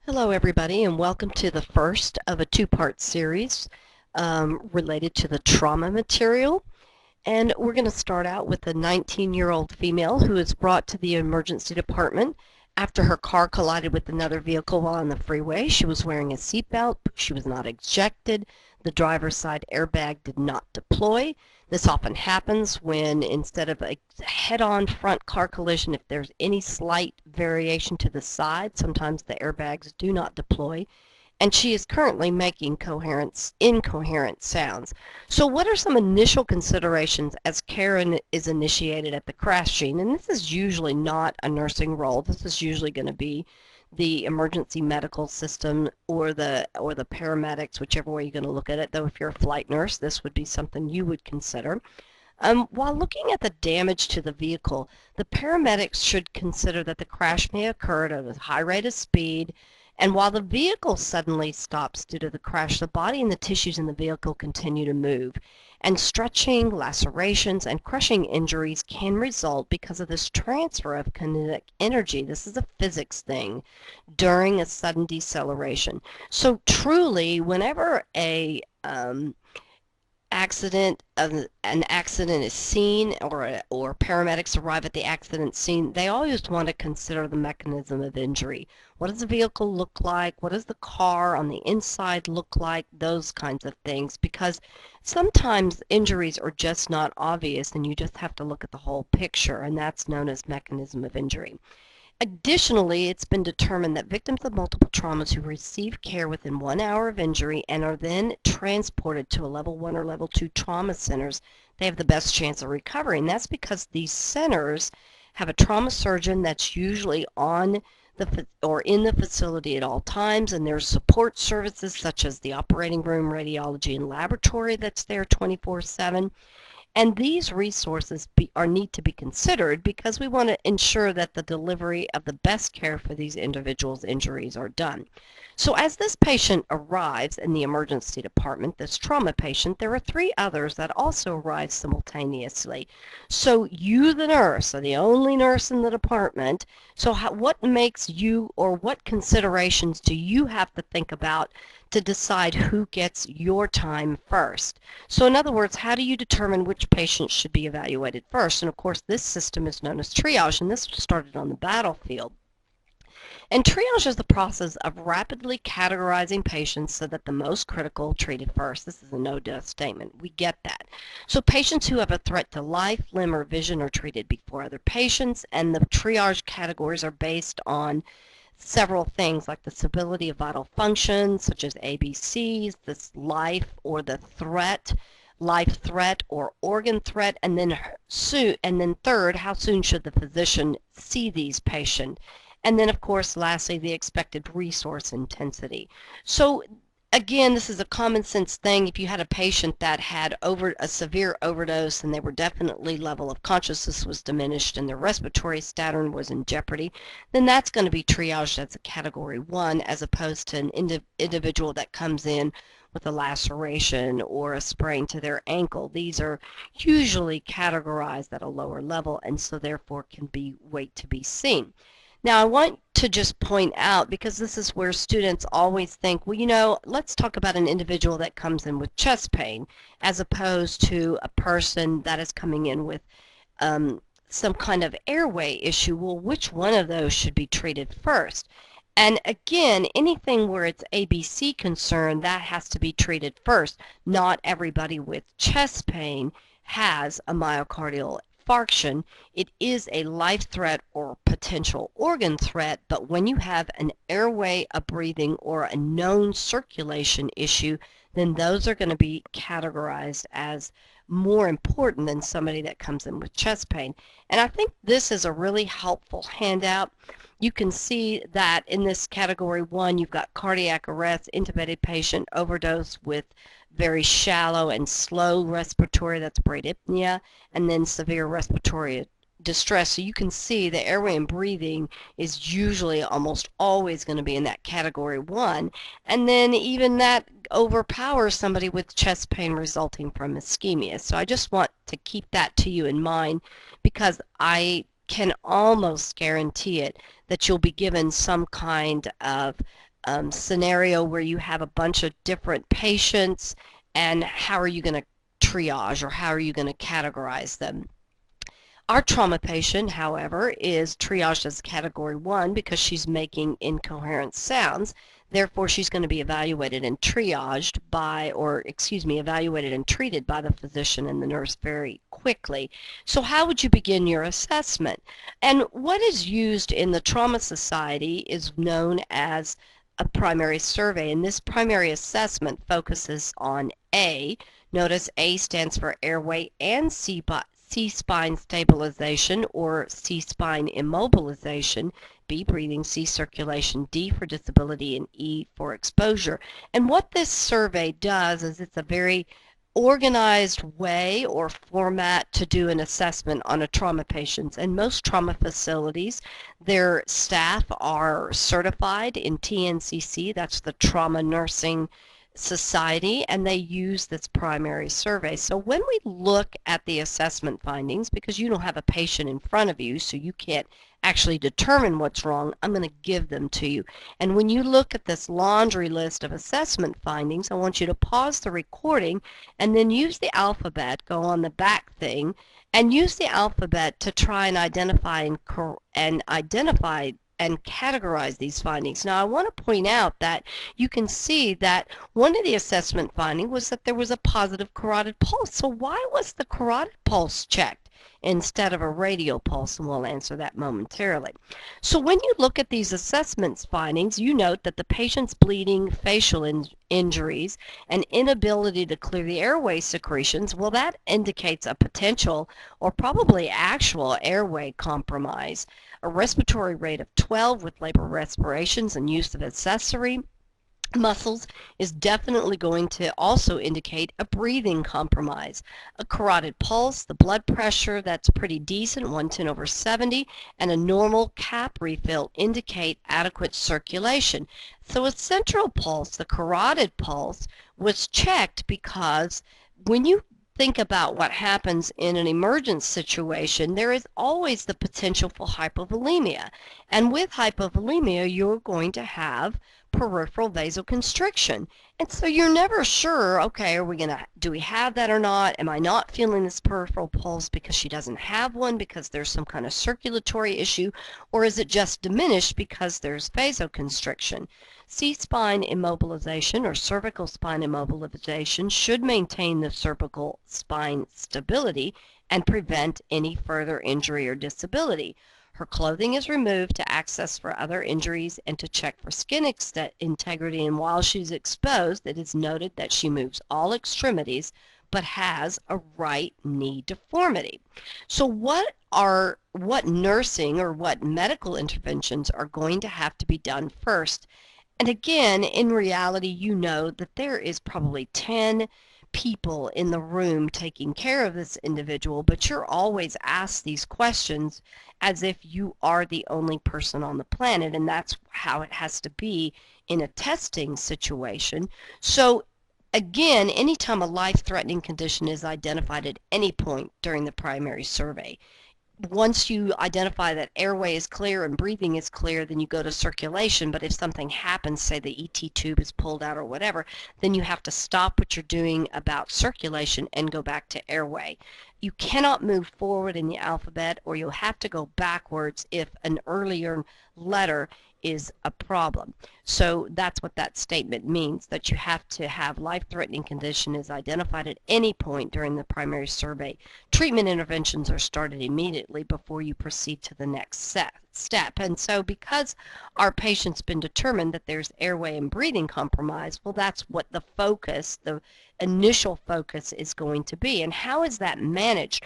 Hello, everybody, and welcome to the first of a two-part series related to the trauma material. And we're going to start out with a 19-year-old female who is brought to the emergency department after her car collided with another vehicle while on the freeway. She was wearing a seatbelt. She was not ejected. The driver's side airbag did not deploy. This often happens when instead of a head-on front car collision, if there's any slight variation to the side, sometimes the airbags do not deploy, and she is currently making incoherent sounds. So what are some initial considerations as care is initiated at the crash scene? And this is usually not a nursing role. This is usually going to be the emergency medical system or the paramedics, whichever way you're going to look at it. Though if you're a flight nurse, this would be something you would consider. While looking at the damage to the vehicle, the paramedics should consider that the crash may occur at a high rate of speed, and while the vehicle suddenly stops due to the crash, the body and the tissues in the vehicle continue to move. And stretching, lacerations, and crushing injuries can result because of this transfer of kinetic energy. This is a physics thing during a sudden deceleration. So truly, whenever an accident is seen or paramedics arrive at the accident scene, they always want to consider the mechanism of injury. What does the vehicle look like? What does the car on the inside look like? Those kinds of things, because sometimes injuries are just not obvious and you just have to look at the whole picture, and that's known as mechanism of injury. Additionally, it's been determined that victims of multiple traumas who receive care within 1 hour of injury and are then transported to a level 1 or level 2 trauma centers, they have the best chance of recovery. And that's because these centers have a trauma surgeon that's usually on or in the facility at all times, and there's support services such as the operating room, radiology, and laboratory that's there 24/7. And these resources need to be considered because we want to ensure that the delivery of the best care for these individuals' injuries are done. So as this patient arrives in the emergency department, this trauma patient, there are three others that also arrive simultaneously. So you, the nurse, are the only nurse in the department. So what makes you, or what considerations do you have to think about to decide who gets your time first? So in other words, how do you determine which patients should be evaluated first? And of course, this system is known as triage, and this started on the battlefield. And triage is the process of rapidly categorizing patients so that the most critical treated first. This is a no-death statement. We get that. So patients who have a threat to life, limb, or vision are treated before other patients, and the triage categories are based on several things like the stability of vital functions, such as ABCs, this life or the threat, life threat or organ threat, and then third, how soon should the physician see these patients? And then, of course, lastly, the expected resource intensity. So again, this is a common sense thing. If you had a patient that had a severe overdose and they were definitely level of consciousness was diminished and their respiratory status was in jeopardy, then that's going to be triaged as a category 1 as opposed to an individual that comes in with a laceration or a sprain to their ankle. These are usually categorized at a lower level and so therefore can wait to be seen. Now, I want to just point out, because this is where students always think, well, let's talk about an individual that comes in with chest pain as opposed to a person that is coming in with some kind of airway issue. Well, which one of those should be treated first? And again, anything where it's ABC concern, that has to be treated first. Not everybody with chest pain has a myocardial infarction. It is a life threat or potential organ threat, but when you have an airway, a breathing, or a known circulation issue, then those are going to be categorized as more important than somebody that comes in with chest pain. And I think this is a really helpful handout. You can see that in this category 1, you've got cardiac arrest, intubated patient, overdose with very shallow and slow respiratory, that's bradypnea, and then severe respiratory distress. So you can see the airway and breathing is usually almost always going to be in that category 1, and then even that overpowers somebody with chest pain resulting from ischemia. So I just want to keep that to you in mind, because I can almost guarantee it that you'll be given some kind of scenario where you have a bunch of different patients, and how are you going to triage, or how are you going to categorize them? Our trauma patient, however, is triaged as category 1 because she's making incoherent sounds. Therefore, she's going to be evaluated and triaged by, or excuse me, evaluated and treated by the physician and the nurse very quickly. So how would you begin your assessment? And what is used in the Trauma Society is known as a primary survey, and this primary assessment focuses on A. Notice A stands for airway and C-spine stabilization or C-spine immobilization, B breathing, C circulation, D for disability, and E for exposure. And what this survey does is it's a very organized way or format to do an assessment on a trauma patient. And most trauma facilities, their staff are certified in TNCC, that's the Trauma Nursing Society, and they use this primary survey. So when we look at the assessment findings, because you don't have a patient in front of you, so you can't actually determine what's wrong, I'm going to give them to you. And when you look at this laundry list of assessment findings, I want you to pause the recording and then use the alphabet, go on the back thing, and use the alphabet to try and identify and categorize these findings. Now, I want to point out that you can see that one of the assessment findings was that there was a positive carotid pulse. So why was the carotid pulse checked instead of a radial pulse? And we'll answer that momentarily. So when you look at these assessments findings, you note that the patient's bleeding, facial injuries, and inability to clear the airway secretions, well, that indicates a potential or probably actual airway compromise. A respiratory rate of 12 with labor respirations and use of accessory muscles is definitely going to also indicate a breathing compromise. A carotid pulse, the blood pressure, that's pretty decent, 110/70, and a normal cap refill indicate adequate circulation. So a central pulse, the carotid pulse, was checked because when you think about what happens in an emergent situation, there is always the potential for hypovolemia. And with hypovolemia, you're going to have peripheral vasoconstriction. And so you're never sure, okay, do we have that or not? Am I not feeling this peripheral pulse because she doesn't have one, because there's some kind of circulatory issue, or is it just diminished because there's vasoconstriction? C-spine immobilization or cervical spine immobilization should maintain the cervical spine stability and prevent any further injury or disability. Her clothing is removed to access for other injuries and to check for skin integrity, and while she's exposed, it is noted that she moves all extremities but has a right knee deformity. So what nursing or what medical interventions are going to have to be done first? And again, in reality, you know that there is probably 10 people in the room taking care of this individual, but you're always asked these questions as if you are the only person on the planet, and that's how it has to be in a testing situation. So again, anytime a life-threatening condition is identified at any point during the primary survey, once you identify that airway is clear and breathing is clear, then you go to circulation. But if something happens, say the ET tube is pulled out or whatever, then you have to stop what you're doing about circulation and go back to airway. You cannot move forward in the alphabet, or you'll have to go backwards if an earlier letter is a problem. So that's what that statement means, that you have to have life-threatening condition is identified at any point during the primary survey. Treatment interventions are started immediately before you proceed to the next step. And so because our patient's been determined that there's airway and breathing compromise, well, that's what the focus, the initial focus is going to be. And how is that managed?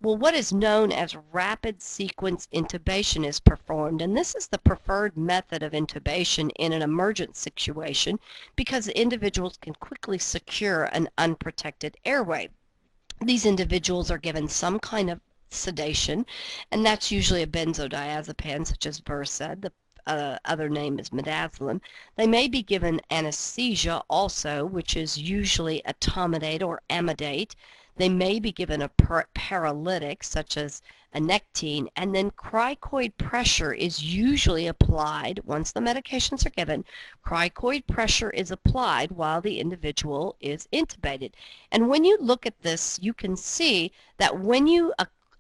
Well, what is known as rapid sequence intubation is performed, and this is the preferred method of intubation in an emergent situation because individuals can quickly secure an unprotected airway. These individuals are given some kind of sedation, and that's usually a benzodiazepine such as Versed. The other name is midazolam. They may be given anesthesia also, which is usually etomidate or amidate. They may be given a paralytic, such as a nectine, and then cricoid pressure is usually applied once the medications are given. Cricoid pressure is applied while the individual is intubated. And when you look at this, you can see that when you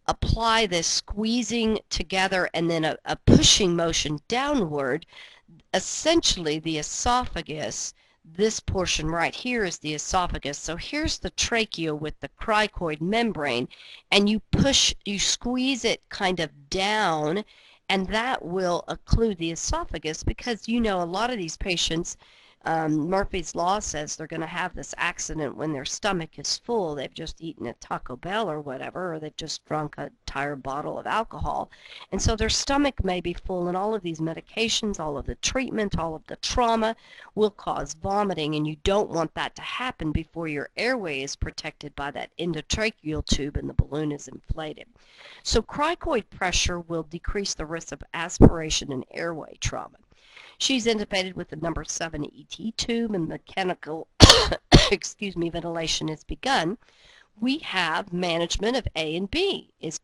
apply this squeezing together and then a pushing motion downward, essentially the esophagus, this portion right here is the esophagus. So here's the trachea with the cricoid membrane, and you squeeze it kind of down, and that will occlude the esophagus because a lot of these patients, Murphy's Law says they're going to have this accident when their stomach is full. They've just eaten at Taco Bell or whatever, or they've just drunk an entire bottle of alcohol. And so their stomach may be full, and all of these medications, all of the treatment, all of the trauma will cause vomiting, and you don't want that to happen before your airway is protected by that endotracheal tube and the balloon is inflated. So cricoid pressure will decrease the risk of aspiration and airway trauma. She's intubated with the number 7 ET tube and mechanical ventilation has begun. We have management of A and B is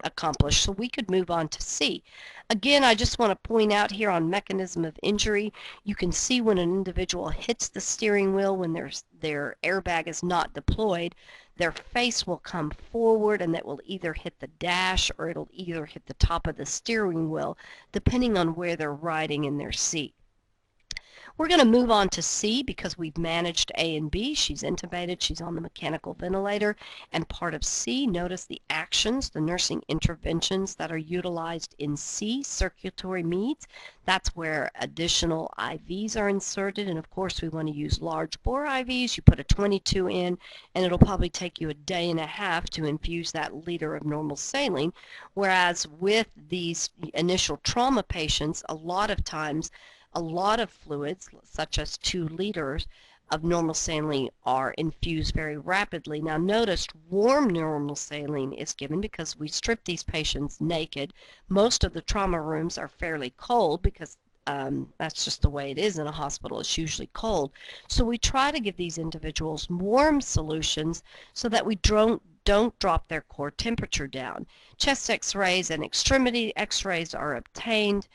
accomplished, so we could move on to C. Again, I just want to point out here on mechanism of injury, you can see when an individual hits the steering wheel when their airbag is not deployed, their face will come forward and that will either hit the dash or it'll either hit the top of the steering wheel, depending on where they're riding in their seat. We're going to move on to C because we've managed A and B. She's intubated, she's on the mechanical ventilator, and part of C, notice the actions, the nursing interventions that are utilized in C, circulatory means. That's where additional IVs are inserted, and of course we want to use large bore IVs. You put a 22 in, and it'll probably take you a day and a half to infuse that liter of normal saline, whereas with these initial trauma patients, a lot of times a lot of fluids, such as 2 liters of normal saline, are infused very rapidly. Now notice warm normal saline is given because we strip these patients naked. Most of the trauma rooms are fairly cold because that's just the way it is in a hospital. It's usually cold. So we try to give these individuals warm solutions so that we don't drop their core temperature down. Chest x-rays and extremity x-rays are obtained,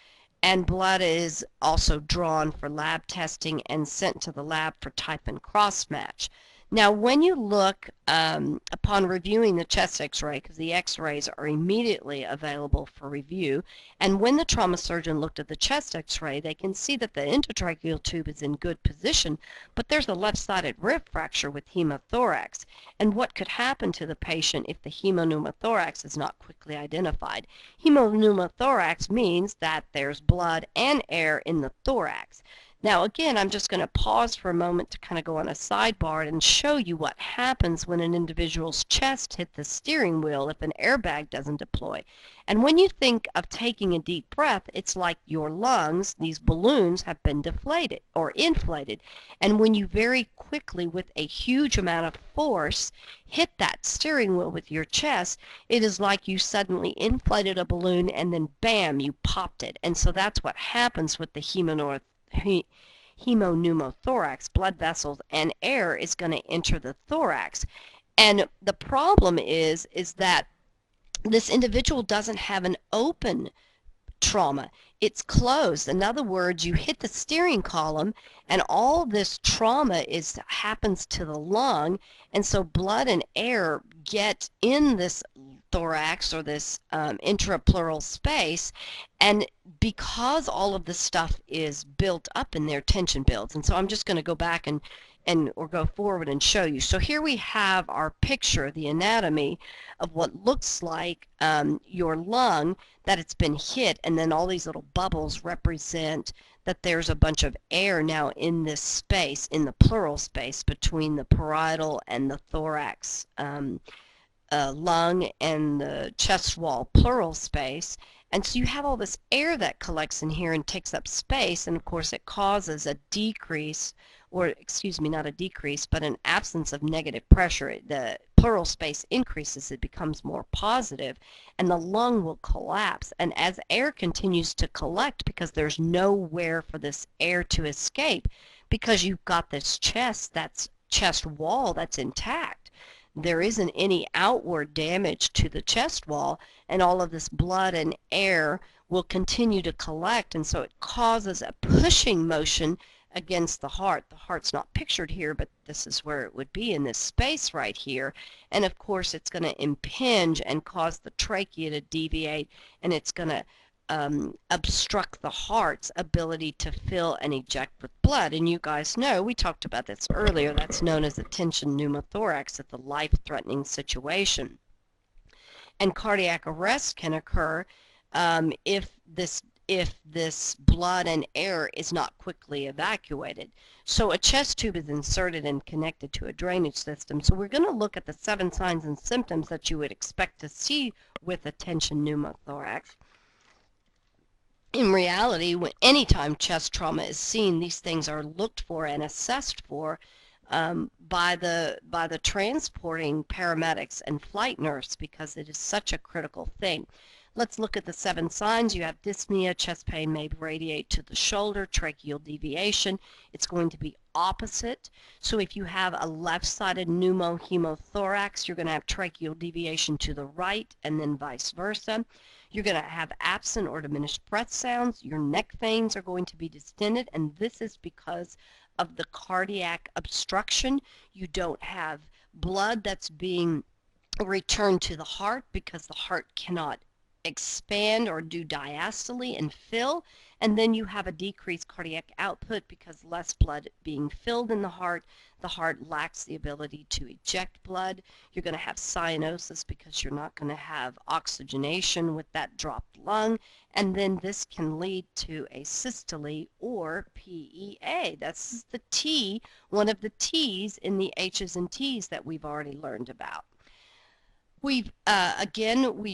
and blood is also drawn for lab testing and sent to the lab for type and cross match. Now when you look upon reviewing the chest x-ray, because the x-rays are immediately available for review, and when the trauma surgeon looked at the chest x-ray, they can see that the endotracheal tube is in good position, but there's a left-sided rib fracture with hemothorax. And what could happen to the patient if the hemopneumothorax is not quickly identified? Hemopneumothorax means that there's blood and air in the thorax. Now again, I'm just going to pause for a moment to kind of go on a sidebar and show you what happens when an individual's chest hit the steering wheel if an airbag doesn't deploy. And when you think of taking a deep breath, it's like your lungs, these balloons, have been deflated or inflated. And when you very quickly, with a huge amount of force, hit that steering wheel with your chest, it is like you suddenly inflated a balloon and then bam, you popped it. And so that's what happens with the hemopneumothorax. Blood vessels and air is going to enter the thorax. And the problem is that this individual doesn't have an open trauma. It's closed. In other words, you hit the steering column and all this trauma happens to the lung, and so blood and air get in this thorax or this intrapleural space, and because all of this stuff is built up in there, tension builds. And so I'm just going to go back and or go forward and show you. So here we have our picture, the anatomy of what looks like your lung, that it's been hit, and then all these little bubbles represent that there's a bunch of air now in this space, in the pleural space between the parietal and the thorax lung and the chest wall pleural space. And so you have all this air that collects in here and takes up space, and of course it causes a decrease, or excuse me, not a decrease, but an absence of negative pressure. The pleural space increases, it becomes more positive, and the lung will collapse. And as air continues to collect, because there's nowhere for this air to escape, because you've got this chest wall that's intact, there isn't any outward damage to the chest wall, and all of this blood and air will continue to collect, and so it causes a pushing motion against the heart. The heart's not pictured here, but this is where it would be in this space right here. And of course, it's going to impinge and cause the trachea to deviate, and it's going to obstruct the heart's ability to fill and eject with blood. And you guys know, we talked about this earlier, that's known as a tension pneumothorax. It's a life-threatening situation. And cardiac arrest can occur if this blood and air is not quickly evacuated. So a chest tube is inserted and connected to a drainage system. So we're going to look at the 7 signs and symptoms that you would expect to see with a tension pneumothorax. In reality, anytime chest trauma is seen, these things are looked for and assessed for by the transporting paramedics and flight nurse, because it is such a critical thing. Let's look at the 7 signs. You have dyspnea, chest pain may radiate to the shoulder, tracheal deviation. It's going to be opposite. So if you have a left-sided pneumohemothorax, you're going to have tracheal deviation to the right, and then vice versa. You're going to have absent or diminished breath sounds. Your neck veins are going to be distended, and this is because of the cardiac obstruction. You don't have blood that's being returned to the heart because the heart cannot expand or do diastole and fill, and then you have a decreased cardiac output because less blood being filled in the heart lacks the ability to eject blood. You're going to have cyanosis because you're not going to have oxygenation with that dropped lung, and then this can lead to a systole or PEA. That's the T, one of the T's in the H's and T's that we've already learned about. We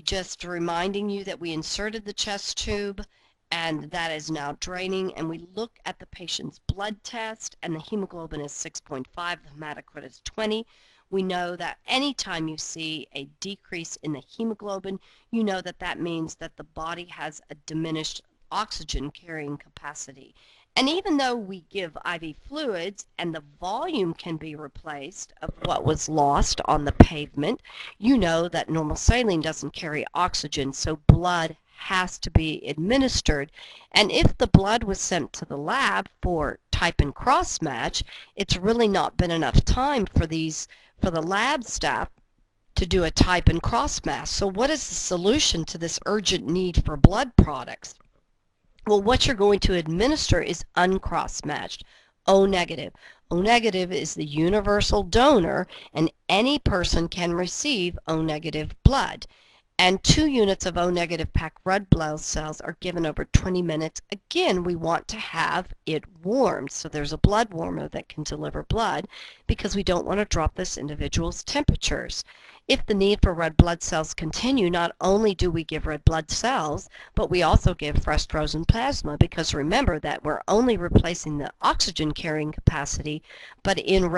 just reminding you that we inserted the chest tube, and that is now draining, and we look at the patient's blood test, and the hemoglobin is 6.5, the hematocrit is 20. We know that anytime you see a decrease in the hemoglobin, you know that that means that the body has a diminished oxygen carrying capacity. And even though we give IV fluids and the volume can be replaced of what was lost on the pavement, you know that normal saline doesn't carry oxygen, so blood has to be administered. And if the blood was sent to the lab for type and cross match, it's really not been enough time for the lab staff to do a type and cross match. So what is the solution to this urgent need for blood products? Well, what you're going to administer is uncross-matched, O negative. O negative is the universal donor, and any person can receive O negative blood. And 2 units of O negative packed red blood cells are given over 20 minutes. Again, we want to have it warmed, so there's a blood warmer that can deliver blood, because we don't want to drop this individual's temperatures. If the need for red blood cells continue, not only do we give red blood cells, but we also give fresh frozen plasma, because remember that we're only replacing the oxygen carrying capacity, but in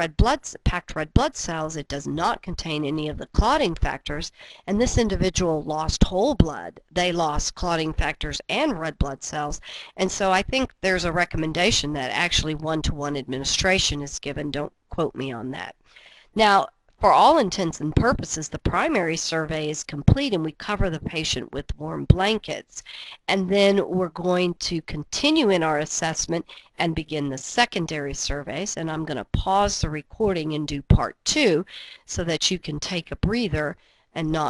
packed red blood cells, it does not contain any of the clotting factors, and this individual lost whole blood. They lost clotting factors and red blood cells, and so I think there's a recommendation that actually 1-to-1 administration is given. Don't quote me on that. Now, for all intents and purposes, the primary survey is complete, and we cover the patient with warm blankets. And then we're going to continue in our assessment and begin the secondary surveys. And I'm going to pause the recording and do part 2 so that you can take a breather and not